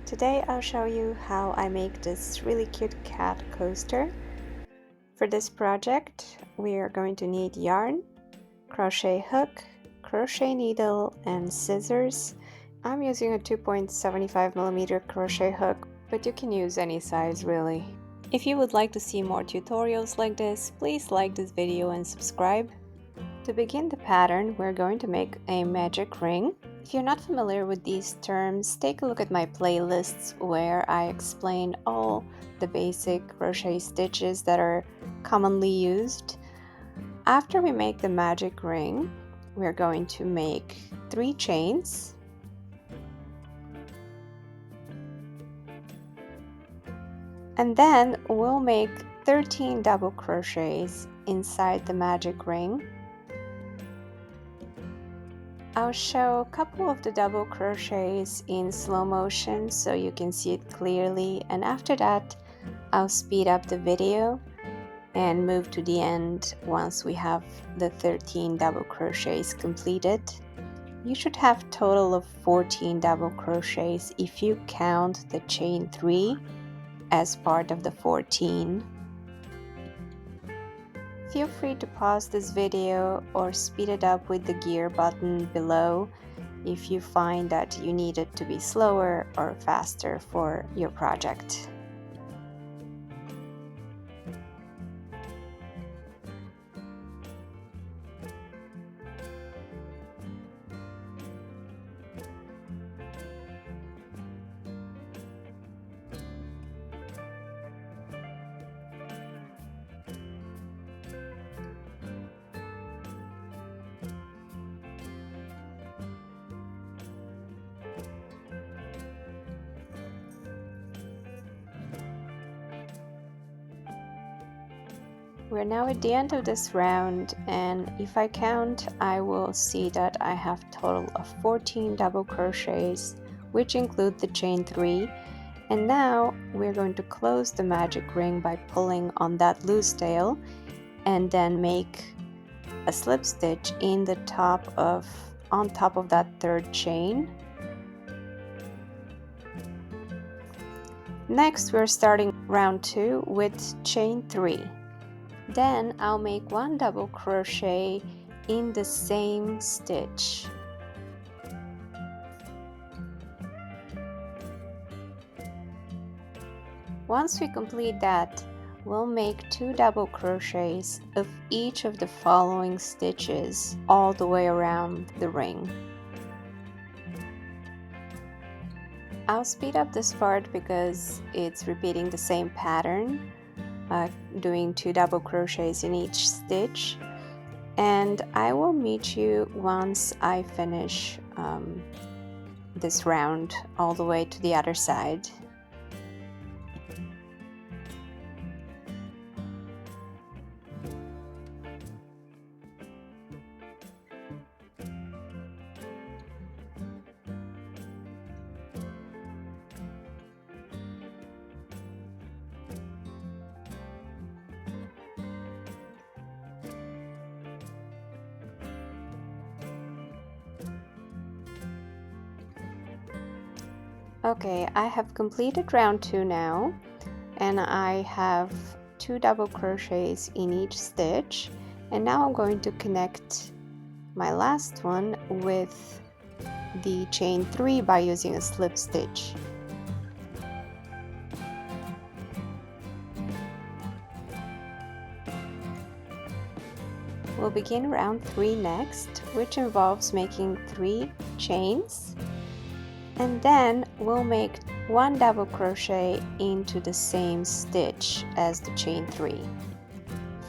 Today I'll show you how I make this really cute cat coaster. For this project we are going to need yarn, crochet hook, crochet needle and scissors. I'm using a 2.75mm crochet hook, but you can use any size really. If you would like to see more tutorials like this, please like this video and subscribe. To begin the pattern, we're going to make a magic ring. If you're not familiar with these terms, take a look at my playlists where I explain all the basic crochet stitches that are commonly used. After we make the magic ring, we're going to make 3 chains. And then we'll make 13 double crochets inside the magic ring. I'll show a couple of the double crochets in slow motion so you can see it clearly, and after that I'll speed up the video and move to the end once we have the 13 double crochets completed. You should have a total of 14 double crochets if you count the chain 3 as part of the 14. Feel free to pause this video or speed it up with the gear button below if you find that you need it to be slower or faster for your project. We're now at the end of this round, and if I count, I will see that I have a total of 14 double crochets, which include the chain 3. And now we're going to close the magic ring by pulling on that loose tail and then make a slip stitch on top of that third chain. Next, we're starting round 2 with chain 3. Then I'll make 1 double crochet in the same stitch. Once we complete that, we'll make 2 double crochets of each of the following stitches all the way around the ring. I'll speed up this part because it's repeating the same pattern, doing 2 double crochets in each stitch, and I will meet you once I finish this round all the way to the other side. Okay, I have completed round 2 now, and I have 2 double crochets in each stitch, and now I'm going to connect my last one with the chain 3 by using a slip stitch. We'll begin round 3 next, which involves making 3 chains. And then we'll make 1 double crochet into the same stitch as the chain 3.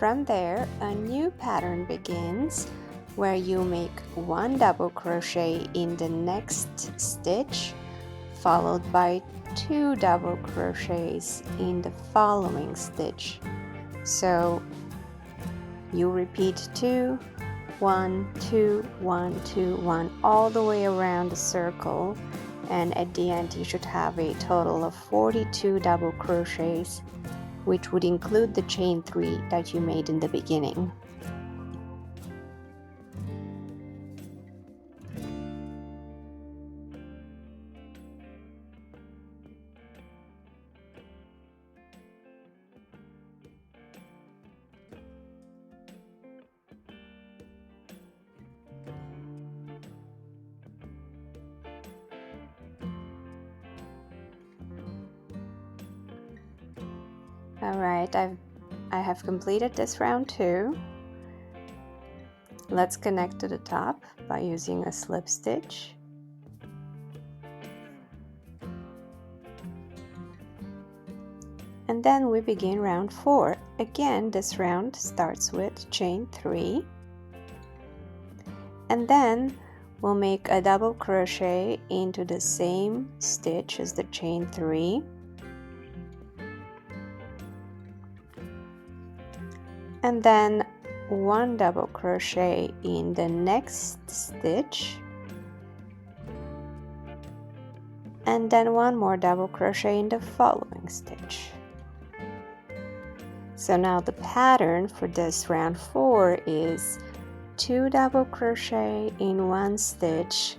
From there, a new pattern begins where you make 1 double crochet in the next stitch, followed by 2 double crochets in the following stitch. So you repeat 2, 1, 2, 1, 2, 1 all the way around the circle. And at the end you should have a total of 42 double crochets, which would include the chain 3 that you made in the beginning. Alright, I have completed this round 2. Let's connect to the top by using a slip stitch. And then we begin round 4. Again, this round starts with chain 3. And then we'll make a double crochet into the same stitch as the chain 3. And then 1 double crochet in the next stitch. And then 1 more double crochet in the following stitch. So now the pattern for this round 4 is 2 double crochet in one stitch,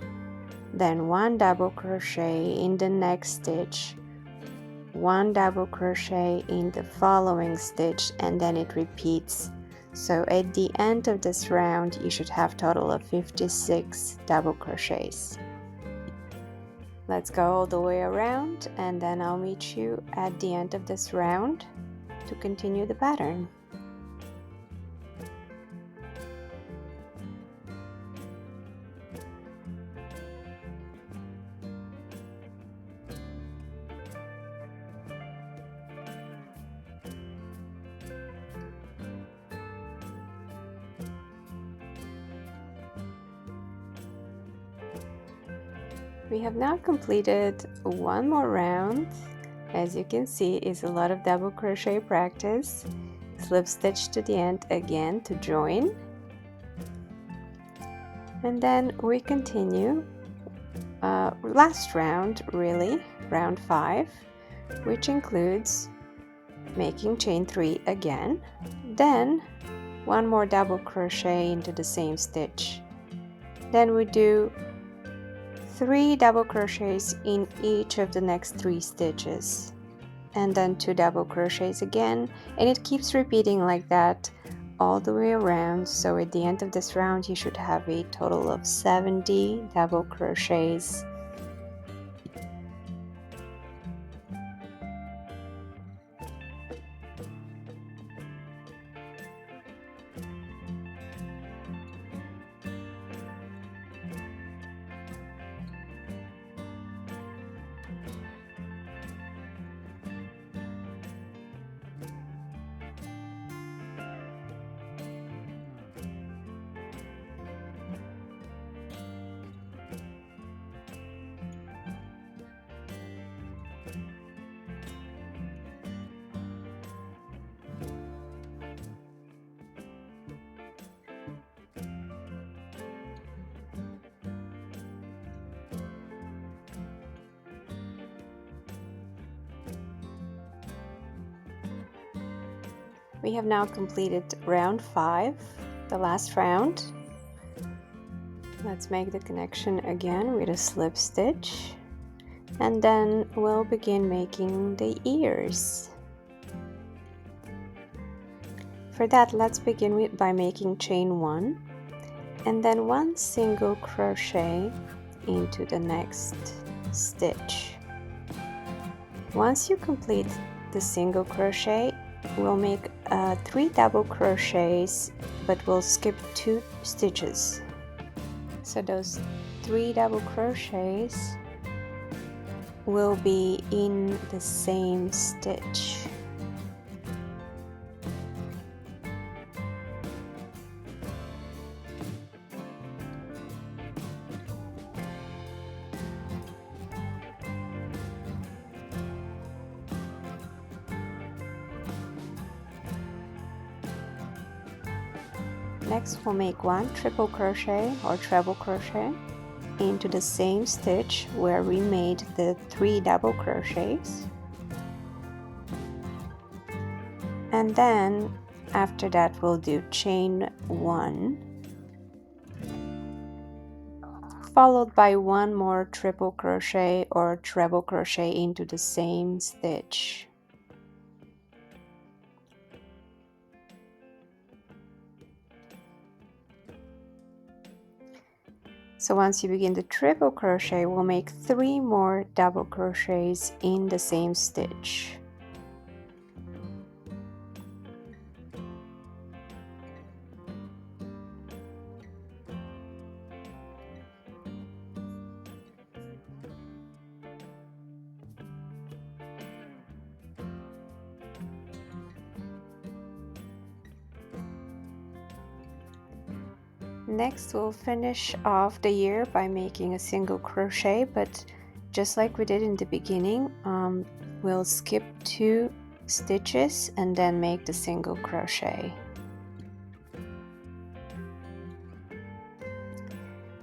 then 1 double crochet in the next stitch, 1 double crochet in the following stitch, and then it repeats. So at the end of this round you should have a total of 56 double crochets. Let's go all the way around, and then I'll meet you at the end of this round to continue the pattern. We have now completed one more round. As you can see, it's a lot of double crochet practice. Slip stitch to the end again to join. And then we continue last round, really, round 5, which includes making chain 3 again, then 1 more double crochet into the same stitch. Then we do 3 double crochets in each of the next 3 stitches, and then 2 double crochets again, and it keeps repeating like that all the way around. So at the end of this round you should have a total of 70 double crochets. We have now completed round 5, the last round. Let's make the connection again with a slip stitch, and then we'll begin making the ears. For that, let's begin by making chain 1 and then 1 single crochet into the next stitch. Once you complete the single crochet, we'll make 3 double crochets, but we'll skip 2 stitches. So those 3 double crochets will be in the same stitch. Next, we'll make 1 triple crochet or treble crochet into the same stitch where we made the 3 double crochets. And then after that we'll do chain 1 followed by 1 more triple crochet or treble crochet into the same stitch. So once you begin the triple crochet, we'll make 3 more double crochets in the same stitch. Next, we'll finish off the ear by making a single crochet, but just like we did in the beginning, we'll skip 2 stitches and then make the single crochet.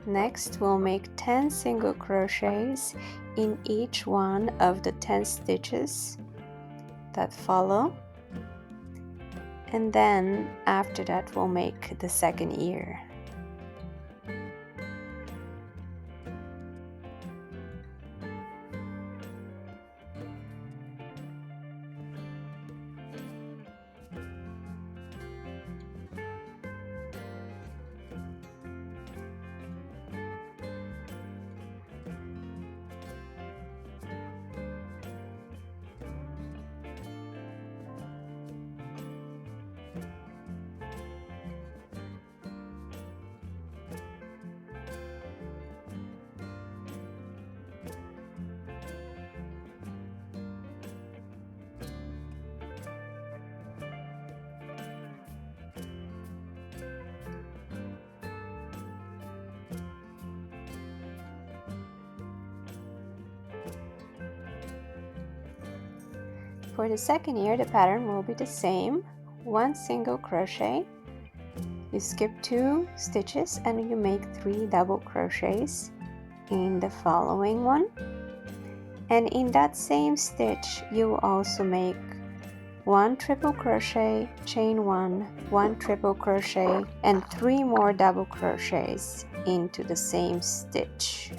Next, we'll make 10 single crochets in each one of the 10 stitches that follow, and then after that we'll make the second ear. For the second ear, the pattern will be the same. 1 single crochet, you skip 2 stitches and you make 3 double crochets in the following one, and in that same stitch you will also make 1 triple crochet, chain 1, 1 triple crochet, and 3 more double crochets into the same stitch.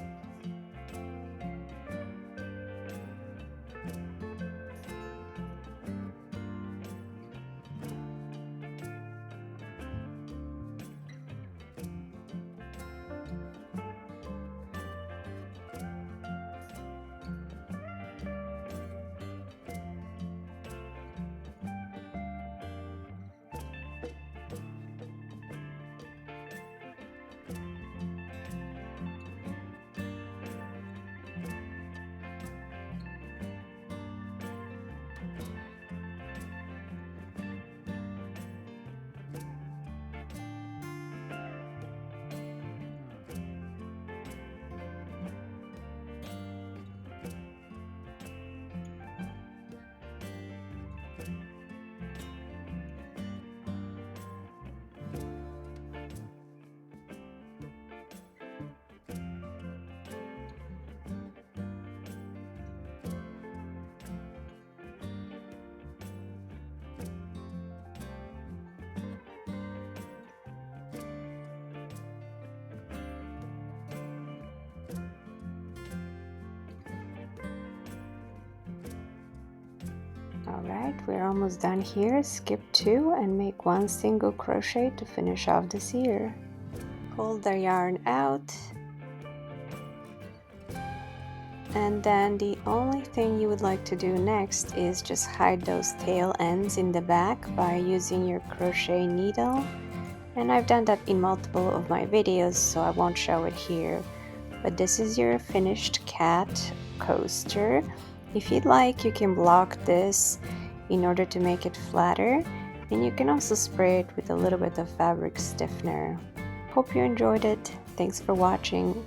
Alright, we're almost done here. Skip 2 and make 1 single crochet to finish off this ear. Pull the yarn out, and then the only thing you would like to do next is just hide those tail ends in the back by using your crochet needle, and I've done that in multiple of my videos, so I won't show it here. But this is your finished cat coaster. If you'd like, you can block this in order to make it flatter, and you can also spray it with a little bit of fabric stiffener. Hope you enjoyed it. Thanks for watching.